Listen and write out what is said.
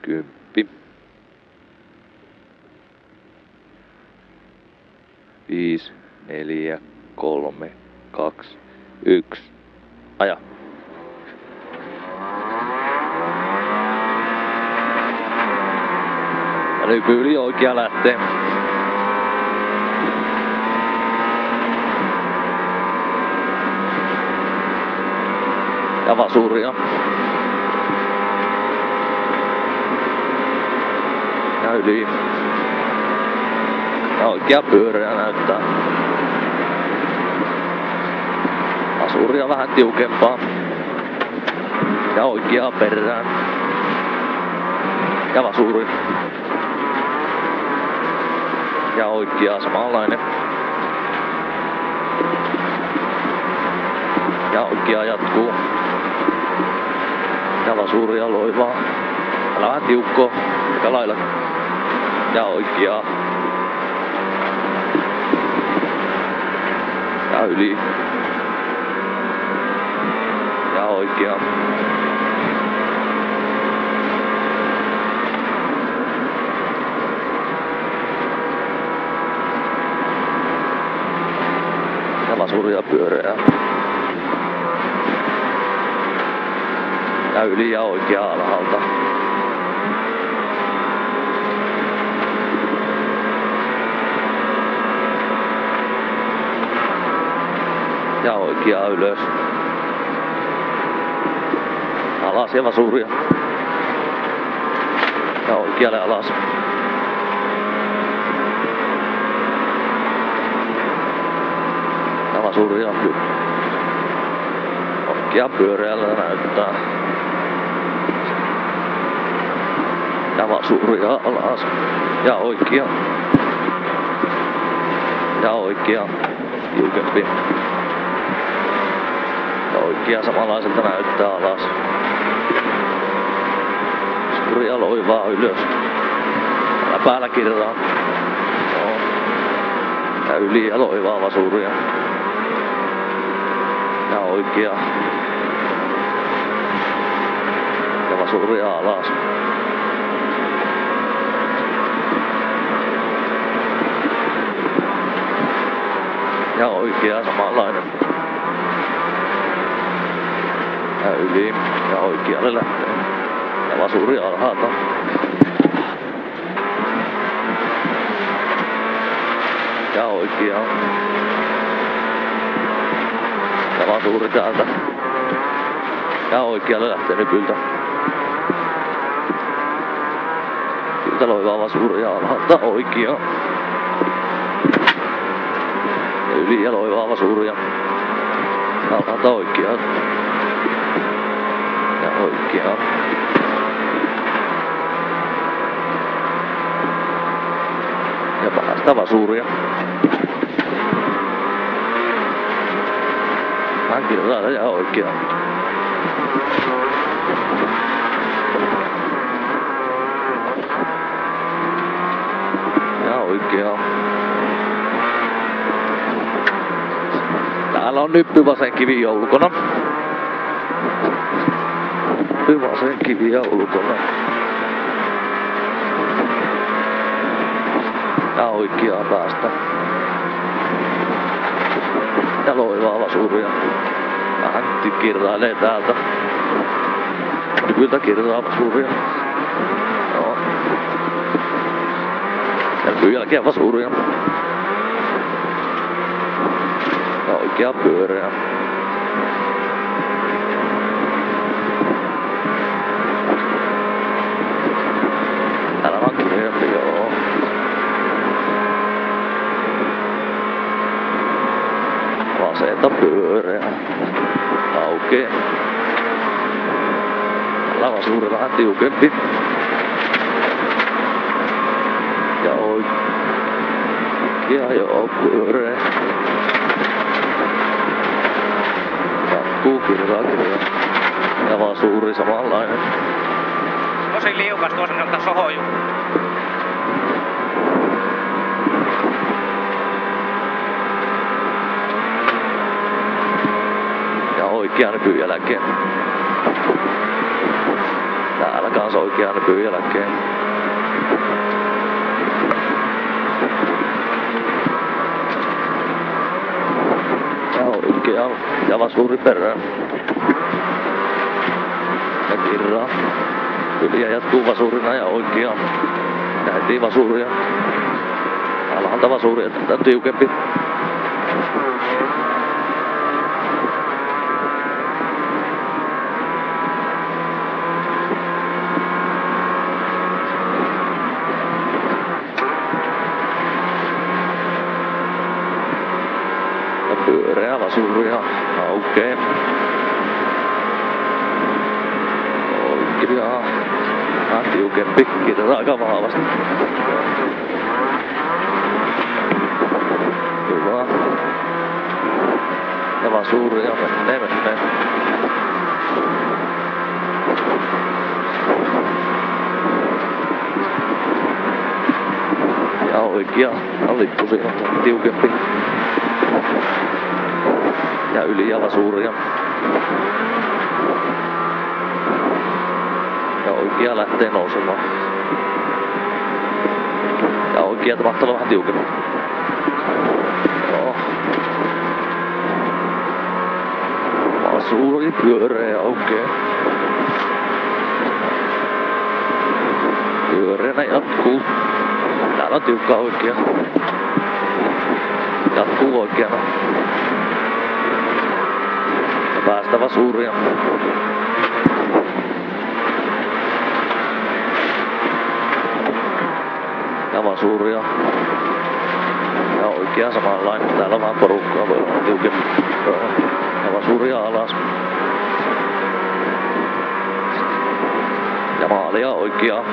10. 5, 4, 3, 2, 1. Aja. Ja nyt yli oikea lähtee. Ja vasuria. Ja yli. Ja oikea pyöreä näyttää. Vasuria vähän tiukempaa. Ja oikeaa perään. Ja vasuri. Ja oikeaa samanlainen. Ja oikeaa jatkuu. Ja vasuria loivaa. Älä vähän tiukkoa. Eikä lailla. Ja oikeaa. Ja yli. Ja oikeaa. Ja vasuria pyöreää. Ja yli ja oikeaa alhaalta. Ja oikeaa ylös. Alas ja vasuria. Ja oikealle alas. Ja vasuria oikea pyöreällä näyttää. Ja vasuria alas. Ja oikea. Ja oikea. Tiukempi. Ja oikea samanlaiselta näyttää alas. Vasuria loivaa ylös. Älä päällä kirraa. No. Ja yli ja loivaa vasuria. Ja oikea. Ja vasuria alas. Ja oikea samanlainen. Ja yli ja oikealle lähtee. Ja vasuri alhaalta. Ja oikea. Ja vasuri täältä. Ja oikealle lähtee nypyltä. Siltä loivaa vasuria alhaalta oikea. Ja yli ja loivaa vasuria. Alhaalta oikea. Ja oikea. Ja päästä vasuria. Vähän kirrailla ja oikea. Ja oikea. Täällä on nyppy vasen kivi ulkona. Nyppy vasen kivi ulkona. Ja oikeaa päästä. Ja loivaa vasuria. Vähän kirrailee täältä. Nypyltä kirraa vasuria. Joo. Ja nypyn jälkeen vasuria. Ja oikea pyöreä. Täällä on kirjempi, joo. Vasenta pyöreä. Aukee. Täällä vasuri vähän tiukempi. Ja oikea joo pyöreä. Jatkuu kirraa. Ja vasuri samanlainen. Tosi liukas tuossa kannattaa sohoju. Ja oikea nypyn jälkeen. Täällä taas oikeaan nypyn jälkeen. Ja oikeaan ja vasuuri perään. Ja kirraa. Yliä jatkuu vasurina ja oikeaan. Ja heti vasuuria. Alhaalta vasuuria, tätä tiukempi. Ja pyöreä vasuuria aukee. Oikeaan. Vähän tiukempi, kirraa aika vahvasti. Hyvä. Ja vasuuria menee. Ja oikea lippu siinä tiukempi. Ja yli ja vasuuria. Ja oikea lähtee nousemaan. Ja oikea mahtaa vähän tiukemmin. Joo. Vasuuri pyöreä aukee. Pyöreänä jatkuu. Täällä on tiukka oikea. Jatkuu oikeana. Ja päästä vasuuria. Ja vasuuria. Ja oikea samanlainen. Täällä on vähän porukkaa, voi olla tiukemmin. Ja vasuuria alas. Ja maalia oikeaa.